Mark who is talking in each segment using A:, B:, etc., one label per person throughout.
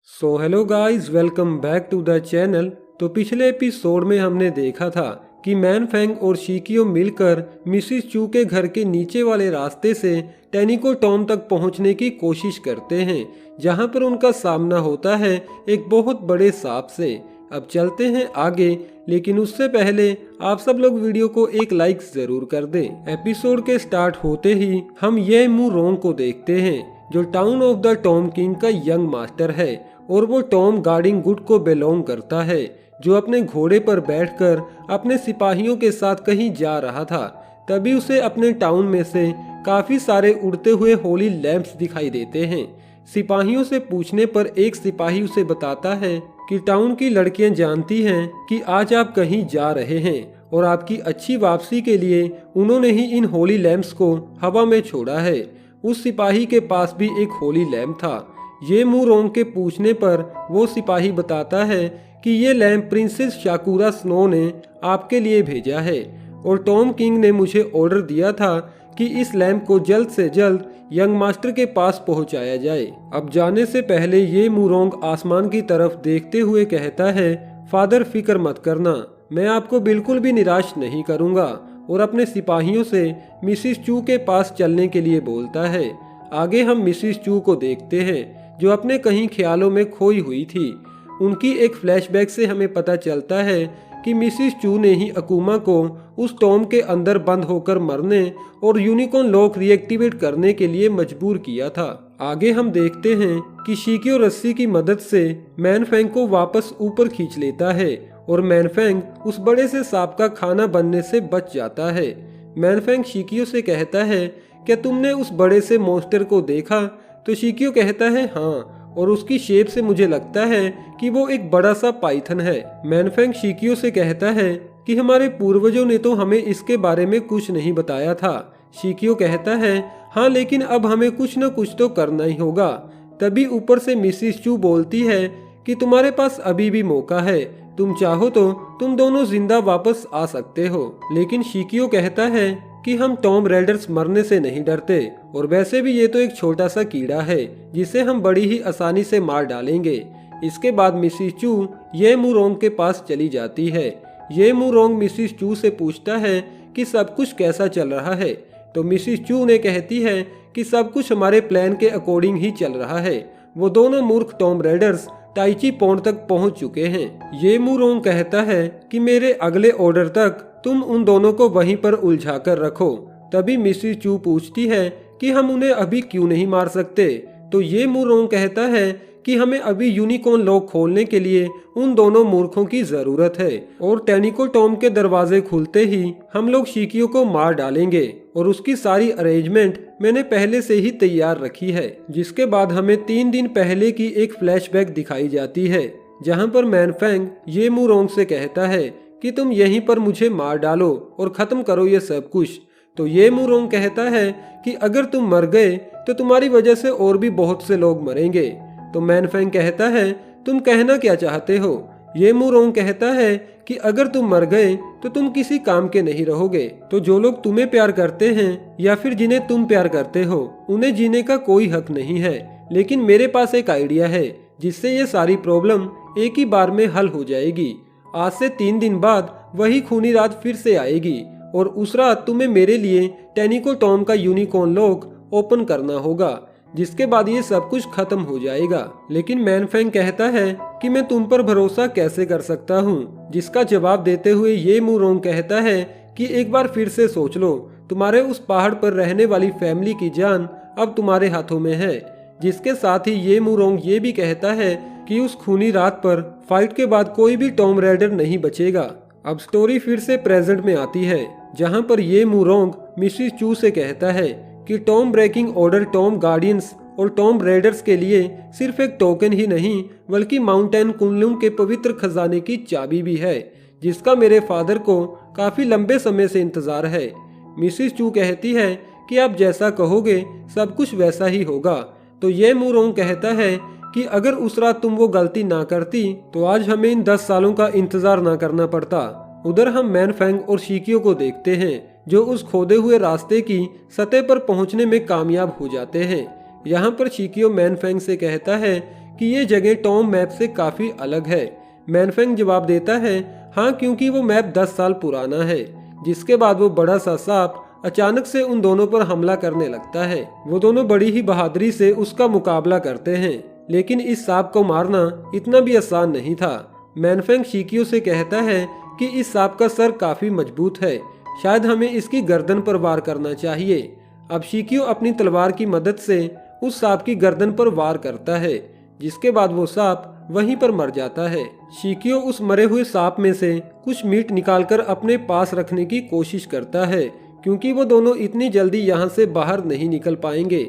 A: Hello guys, welcome back to the channel. तो पिछले episode में हमने देखा था कि मैन फेंग और शिकियो मिलकर मिसिस चू के घर के नीचे वाले रास्ते से टेनिको टॉम तक पहुंचने की कोशिश करते हैं, जहां पर उनका सामना होता है एक बहुत बड़े सांप से। अब चलते हैं आगे, लेकिन उससे पहले आप सब लोग वीडियो को एक लाइक जरूर कर दें। एपिसोड के स्टार्ट होते ही हम ये मू रोंग को देखते हैं, जो town of the Tom king का यंग मास्टर है, और वो टॉम गार्डिंग गुड को बिलोंग करता है, जो अपने घोड़े पर बैठकर अपने सिपाहियों के साथ कहीं जा रहा था। तभी उसे अपने टाउन में से काफी सारे उड़ते हुए होली लैंप्स दिखाई देते हैं। सिपाहियों से पूछने पर एक सिपाही उसे बताता है कि टाउन की लड़कियां जानती हैं कि आज आप कहीं जा रहे हैं, और आपकी अच्छी वापसी के लिए उन्होंने ही इन होली लैंप्स को हवा में छोड़ा है। उस सिपाही के पास भी एक होली लैंप था। ये मू रोंग के पूछने पर वो सिपाही बताता है कि ये लैंप प्रिंसेस शाकुरा स्नो ने आपके लिए भेजा है, और टॉम किंग ने मुझे ऑर्डर दिया था कि इस लैंप को जल्द से जल्द यंग मास्टर के पास पहुंचाया जाए। अब जाने से पहले ये मू रोंग आसमान की तरफ देखते हुए कहता है, फादर फिक्र मत करना, मैं आपको बिल्कुल भी निराश नहीं करूंगा, और अपने सिपाहियों से मिसिस चू के पास चलने के लिए बोलता है। आगे हम मिसिस चू को देखते हैं, जो अपने कहीं ख्यालों में खोई हुई थी। उनकी एक फ्लैशबैक से हमें पता चलता है कि मिसिस चू ने ही अकुमा को उस टॉम के अंदर बंद होकर मरने और यूनिकॉर्न लॉक रिएक्टिवेट करने के लिए मजबूर किया था। आगे हम देखते हैं कि शिकियो रस्सी की मदद से मैन फेंग को वापस ऊपर खींच लेता है, और मैन फेंग उस बड़े से सांप का खाना बनने से बच जाता है। मैन फेंग शिकियो से कहता है, क्या तुमने उस बड़े से मॉन्स्टर को देखा? तो शिकियो कहता है हाँ, और उसकी शेप से मुझे लगता है कि वो एक बड़ा सा पाइथन है। मैन फेंग शिकियो से कहता है कि हमारे पूर्वजों ने तो हमें इसके बारे में कुछ नहीं बताया था। शिकियो कहता है हाँ, लेकिन अब हमें कुछ न कुछ तो करना ही होगा। तभी ऊपर से मिसिस चू बोलती है कि तुम्हारे पास अभी भी मौका है, तुम चाहो तो तुम दोनों जिंदा वापस आ सकते हो। लेकिन शिकियो कहता है कि हम टॉम रेडर्स मरने से नहीं डरते, और वैसे भी ये तो एक छोटा सा कीड़ा है जिसे हम बड़ी ही आसानी से मार डालेंगे। इसके बाद मिसिस चू ये मू रोंग के पास चली जाती है। ये मू रोंग मिसिस चू से पूछता है कि सब कुछ कैसा चल रहा है। तो मिसिस चू ने कहती है कि सब कुछ हमारे प्लान के अकॉर्डिंग ही चल रहा है। वो दोनों मूर्ख टॉम रेडर्स ताइची पॉन्ड तक पहुंच चुके हैं। ये मू रोंग कहता है कि मेरे अगले ऑर्डर तक तुम उन दोनों को वहीं पर उलझा कर रखो। तभी मिसिस चू पूछती है कि हम उन्हें अभी क्यों नहीं मार सकते। तो ये मू रोंग कहता है कि हमें अभी यूनिकॉर्न लॉक खोलने के लिए उन दोनों मूर्खों की जरूरत है, और टेनिको टॉम के दरवाजे खुलते ही हम लोग शिकियो को मार डालेंगे, और उसकी सारी अरेंजमेंट मैंने पहले से ही तैयार रखी है। जिसके बाद हमें 3 दिन पहले की एक फ्लैशबैक दिखाई जाती है, जहां पर मैन फेंग ये मू रोंग से कहता है कि तुम यहीं पर मुझे मार डालो और खत्म करो ये सब कुछ। तो ये मू रोंग कहता है कि अगर तुम मर गए तो तुम्हारी वजह से और भी बहुत से लोग मरेंगे। तो मैन फेंग कहता है तुम कहना क्या चाहते हो? ये मू रोंग कहता है कि अगर तुम मर गए तो तुम किसी काम के नहीं रहोगे। तो जो लोग तुम्हें प्यार करते हैं या फिर जिन्हें तुम प्यार करते हो, उन्हें जीने का कोई हक नहीं है। लेकिन मेरे पास एक आइडिया है जिससे ये सारी प्रॉब्लम एक ही बार में हल हो जाएगी। आज से 3 दिन बाद वही खूनी रात फिर से आएगी, और उस रात तुम्हें मेरे लिए टेनिको टॉम का यूनिकॉर्न लॉक ओपन करना होगा, जिसके बाद ये सब कुछ खत्म हो जाएगा। लेकिन मैन फेंग कहता है कि मैं तुम पर भरोसा कैसे कर सकता हूँ? जिसका जवाब देते हुए ये मू रोंग कहता है कि एक बार फिर से सोच लो, तुम्हारे उस पहाड़ पर रहने वाली फैमिली की जान अब तुम्हारे हाथों में है। जिसके साथ ही ये मू रोंग ये भी कहता है कि उस खूनी रात पर फाइट के बाद कोई भी टॉम रेडर नहीं बचेगा। अब स्टोरी फिर से प्रेजेंट में आती है, जहां पर ये मू रोंग मिसिस चू से कहता है कि tomb breaking order tomb guardians और टॉम रेडर्स के लिए सिर्फ एक टोकन ही नहीं, बल्कि माउंटेन कुनलुंग के पवित्र खजाने की चाबी भी है, जिसका मेरे फादर को काफी लंबे समय से इंतजार है। मिसिस चू कहती है कि आप जैसा कहोगे सब कुछ वैसा ही होगा। तो ये मू रोंग कहता है कि अगर उस रात तुम वो गलती ना करती तो आज हमें इन 10 सालों का इंतजार ना करना पड़ता। उधर हम मैन फेंग और शिकियो को देखते हैं, जो उस खोदे हुए रास्ते की सतह पर पहुंचने में कामयाब हो जाते हैं। यहाँ पर शिकियो मैन फेंग से कहता है कि ये जगह टॉम मैप से काफी अलग है। मैनफेंग जवाब देता है हाँ, क्योंकि वो मैप 10 साल पुराना है। जिसके बाद वो बड़ा सा सांप अचानक से उन दोनों पर हमला करने लगता है। वो दोनों बड़ी ही बहादुरी से उसका मुकाबला करते हैं, लेकिन इस सांप को मारना इतना भी आसान नहीं था। मैनफेंग शिकियो से कहता है कि इस सांप का सर काफी मजबूत है, शायद हमें इसकी गर्दन पर वार करना चाहिए। अब शिकियो अपनी तलवार की मदद से उस सांप की गर्दन पर वार करता है, जिसके बाद वो सांप वहीं पर मर जाता है। शिकियो उस मरे हुए सांप में से कुछ मीट निकालकर अपने पास रखने की कोशिश करता है, क्योंकि वो दोनों इतनी जल्दी यहाँ से बाहर नहीं निकल पाएंगे।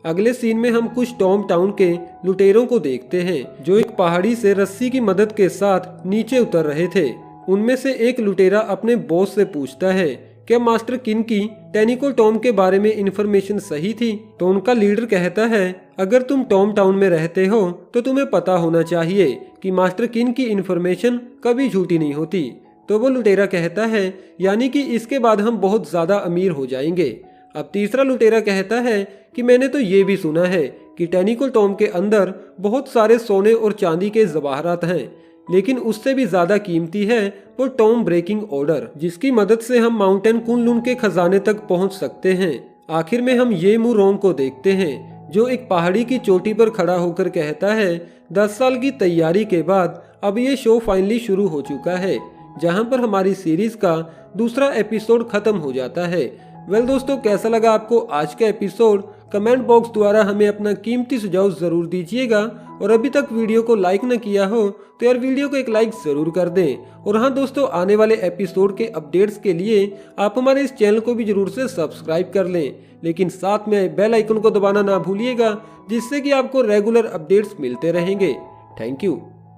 A: अगले सीन में हम कुछ टॉम टाउन के लुटेरों को देखते हैं, जो एक पहाड़ी से रस्सी की मदद के साथ नीचे उतर रहे थे। उनमें से एक लुटेरा अपने बॉस से पूछता है क्या मास्टर किन की टेनिको टॉम के बारे में इन्फॉर्मेशन सही थी। तो उनका लीडर कहता है अगर तुम टॉम टाउन में रहते हो तो तुम्हें पता होना चाहिए कि मास्टर किन की इन्फॉर्मेशन कभी झूठी नहीं होती। तो वो लुटेरा कहता है यानी कि इसके बाद हम बहुत ज्यादा अमीर हो जाएंगे। अब तीसरा लुटेरा कहता है कि मैंने तो ये भी सुना है कि टेनिको टॉम के अंदर बहुत सारे सोने और चांदी के जवाहरात हैं, लेकिन उससे भी ज्यादा कीमती है वो टॉम ब्रेकिंग ऑर्डर, जिसकी मदद से हम माउंटेन कुनलुन के खजाने तक पहुंच सकते हैं। आखिर में हम ये मुरोंग को देखते हैं, जो एक पहाड़ी की चोटी पर खड़ा होकर कहता है 10 साल की तैयारी के बाद अब ये शो फाइनली शुरू हो चुका है, जहां पर हमारी सीरीज का दूसरा एपिसोड खत्म हो जाता है। वेल दोस्तों, कैसा लगा आपको आज का एपिसोड? कमेंट बॉक्स द्वारा हमें अपना कीमती सुझाव जरूर दीजिएगा, और अभी तक वीडियो को लाइक न किया हो तो यार वीडियो को एक लाइक जरूर कर दें। और हाँ दोस्तों, आने वाले एपिसोड के अपडेट्स के लिए आप हमारे इस चैनल को भी जरूर से सब्सक्राइब कर लें, लेकिन साथ में बेल आइकन को दबाना ना भूलिएगा, जिससे कि आपको रेगुलर अपडेट्स मिलते रहेंगे। Thank you.